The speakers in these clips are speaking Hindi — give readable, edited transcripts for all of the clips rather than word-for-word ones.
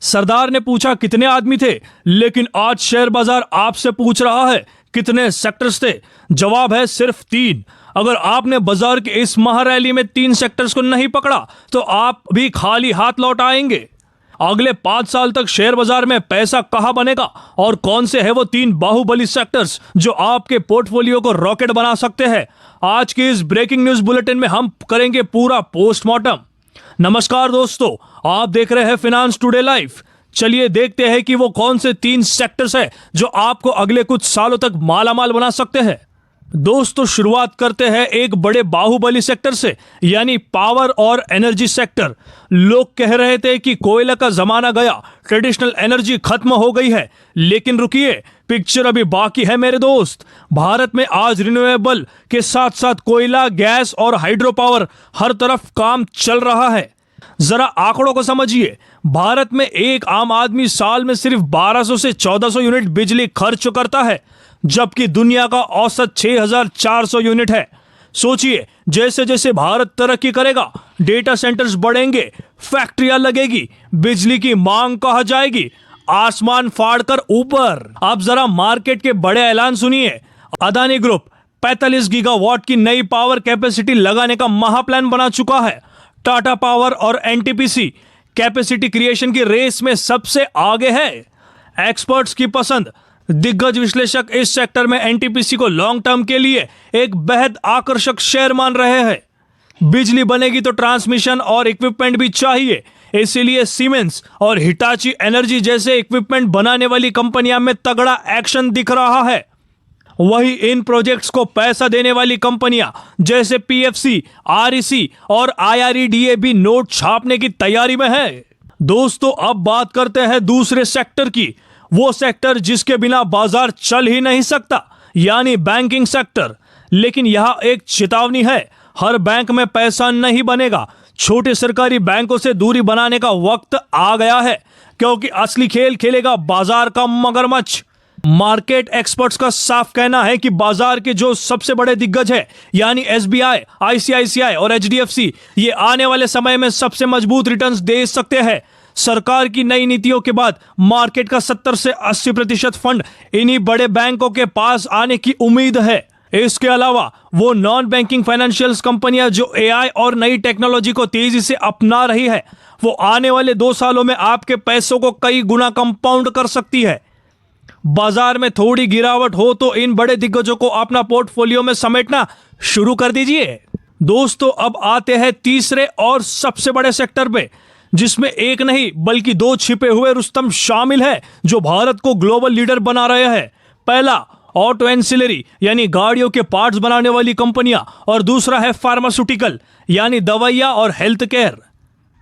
सरदार ने पूछा कितने आदमी थे, लेकिन आज शेयर बाजार आपसे पूछ रहा है कितने सेक्टर्स थे। जवाब है सिर्फ 3। अगर आपने बाजार के इस महारैली में 3 सेक्टर्स को नहीं पकड़ा तो आप भी खाली हाथ लौट आएंगे। अगले 5 साल तक शेयर बाजार में पैसा कहां बनेगा और कौन से है वो 3 बाहुबली सेक्टर्स जो आपके पोर्टफोलियो को रॉकेट बना सकते हैं, आज के इस ब्रेकिंग न्यूज बुलेटिन में हम करेंगे पूरा पोस्टमार्टम। नमस्कार दोस्तों, आप देख रहे हैं फाइनेंस टुडे लाइव। चलिए देखते हैं कि वो कौन से 3 सेक्टर्स हैं जो आपको अगले कुछ सालों तक मालामाल बना सकते हैं। दोस्तों, शुरुआत करते हैं एक बड़े बाहुबली सेक्टर से, यानी पावर और एनर्जी सेक्टर। लोग कह रहे थे कि कोयला का जमाना गया, ट्रेडिशनल एनर्जी खत्म हो गई है, लेकिन रुकिए, पिक्चर अभी बाकी है मेरे दोस्त। भारत में आज रिन्यूएबल के साथ साथ कोयला, गैस और हाइड्रो पावर हर तरफ काम चल रहा है। जरा आंकड़ों को समझिए। भारत में एक आम आदमी साल में सिर्फ 1200 से 1400 यूनिट बिजली खर्च करता है, जबकि दुनिया का औसत 6400 यूनिट है। सोचिए, जैसे जैसे भारत तरक्की करेगा, डेटा सेंटर्स बढ़ेंगे, फैक्ट्रियां लगेगी, बिजली की मांग कहाँ जाएगी, आसमान फाड़कर ऊपर। आप जरा मार्केट के बड़े ऐलान सुनिए। अदानी ग्रुप 45 गीगावाट की नई पावर कैपेसिटी लगाने का महाप्लान बना चुका है। टाटा पावर और एनटीपीसी कैपेसिटी क्रिएशन की रेस में सबसे आगे है। एक्सपर्ट्स की पसंद। दिग्गज विश्लेषक इस सेक्टर में एनटीपीसी को लॉन्ग टर्म के लिए एक बेहद आकर्षक शेयर मान रहे हैं। बिजली बनेगी तो ट्रांसमिशन और इक्विपमेंट भी चाहिए, इसीलिए सीमेंस और हिटाची एनर्जी जैसे इक्विपमेंट बनाने वाली कंपनियां में तगड़ा एक्शन दिख रहा है। वही इन प्रोजेक्ट्स को पैसा देने वाली कंपनियां जैसे पीएफसी, आरईसी और आईआरईडीए भी नोट छापने की तैयारी में है। दोस्तों, अब बात करते हैं दूसरे सेक्टर की, वो सेक्टर जिसके बिना बाजार चल ही नहीं सकता, यानी बैंकिंग सेक्टर। लेकिन यहां एक चेतावनी है, हर बैंक में पैसा नहीं बनेगा। छोटे सरकारी बैंकों से दूरी बनाने का वक्त आ गया है, क्योंकि असली खेल खेलेगा बाजार का मगरमच्छ। मार्केट एक्सपर्ट्स का साफ कहना है कि बाजार के जो सबसे बड़े दिग्गज है, यानी एसबीआई, आईसीआईसीआई और एचडीएफसी, ये आने वाले समय में सबसे मजबूत रिटर्न्स दे सकते हैं। सरकार की नई नीतियों के बाद मार्केट का 70 से 80% फंड इन्हीं बड़े बैंकों के पास आने की उम्मीद है। इसके अलावा वो नॉन बैंकिंग फाइनेंशियल्स कंपनियां जो एआई और नई टेक्नोलॉजी को तेजी से अपना रही है, वो आने वाले 2 सालों में आपके पैसों को कई गुना कंपाउंड कर सकती है। बाजार में थोड़ी गिरावट हो तो इन बड़े दिग्गजों को अपना पोर्टफोलियो में समेटना शुरू कर दीजिए। दोस्तों, अब आते हैं तीसरे और सबसे बड़े सेक्टर पे, जिसमें एक नहीं बल्कि 2 छिपे हुए रुस्तम शामिल है जो भारत को ग्लोबल लीडर बना रहे हैं। पहला ऑटो एंसिलरी, यानी गाड़ियों के पार्ट्स बनाने वाली कंपनियां, और दूसरा है फार्मास्यूटिकल, यानी दवाइयां और हेल्थ केयर।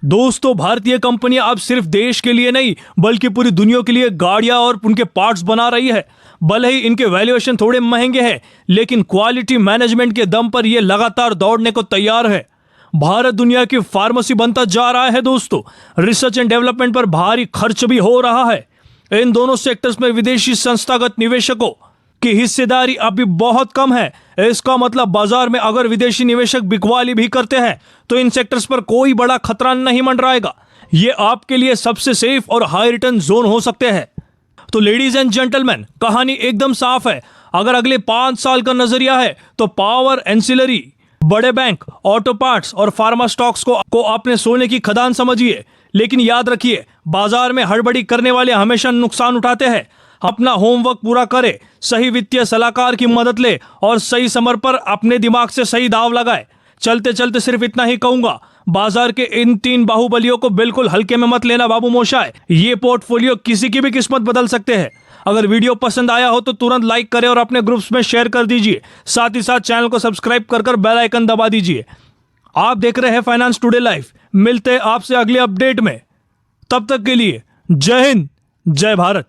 दोस्तों, भारतीय कंपनियां अब सिर्फ देश के लिए नहीं बल्कि पूरी दुनिया के लिए गाड़ियां और उनके पार्ट्स बना रही है। भले ही इनके वैल्यूएशन थोड़े महंगे हैं, लेकिन क्वालिटी मैनेजमेंट के दम पर यह लगातार दौड़ने को तैयार है। भारत दुनिया की फार्मेसी बनता जा रहा है। दोस्तों, रिसर्च एंड डेवलपमेंट पर भारी खर्च भी हो रहा है। इन दोनों सेक्टर्स में विदेशी संस्थागत निवेशकों की हिस्सेदारी अभी बहुत कम है। इसका मतलब बाजार में अगर विदेशी निवेशक बिकवाली भी करते हैं तो इन सेक्टर्स पर कोई बड़ा खतरा नहीं मंडराएगा। ये आपके लिए सबसे सेफ और हाई रिटर्न जोन हो सकते हैं। तो लेडीज एंड जेंटलमैन, कहानी एकदम साफ है। अगर अगले 5 साल का नजरिया है तो पावर, एंसिलरी, बड़े बैंक, ऑटो पार्ट्स और फार्मा स्टॉक्स को अपने सोने की खदान समझिए। लेकिन याद रखिए, बाजार में हड़बड़ी करने वाले हमेशा नुकसान उठाते हैं। अपना होमवर्क पूरा करे, सही वित्तीय सलाहकार की मदद ले और सही समय पर अपने दिमाग से सही दाव लगाए। चलते चलते सिर्फ इतना ही कहूंगा, बाजार के इन 3 बाहुबलियों को बिल्कुल हल्के में मत लेना बाबू मोशाय। ये पोर्टफोलियो किसी की भी किस्मत बदल सकते हैं। अगर वीडियो पसंद आया हो तो तुरंत लाइक करें और अपने ग्रुप्स में शेयर कर दीजिए। साथ ही साथ चैनल को सब्सक्राइब कर बेल आइकन दबा दीजिए। आप देख रहे हैं फाइनेंस टुडे लाइव। मिलते हैं आपसे अगले अपडेट में। तब तक के लिए जय हिंद, जय भारत।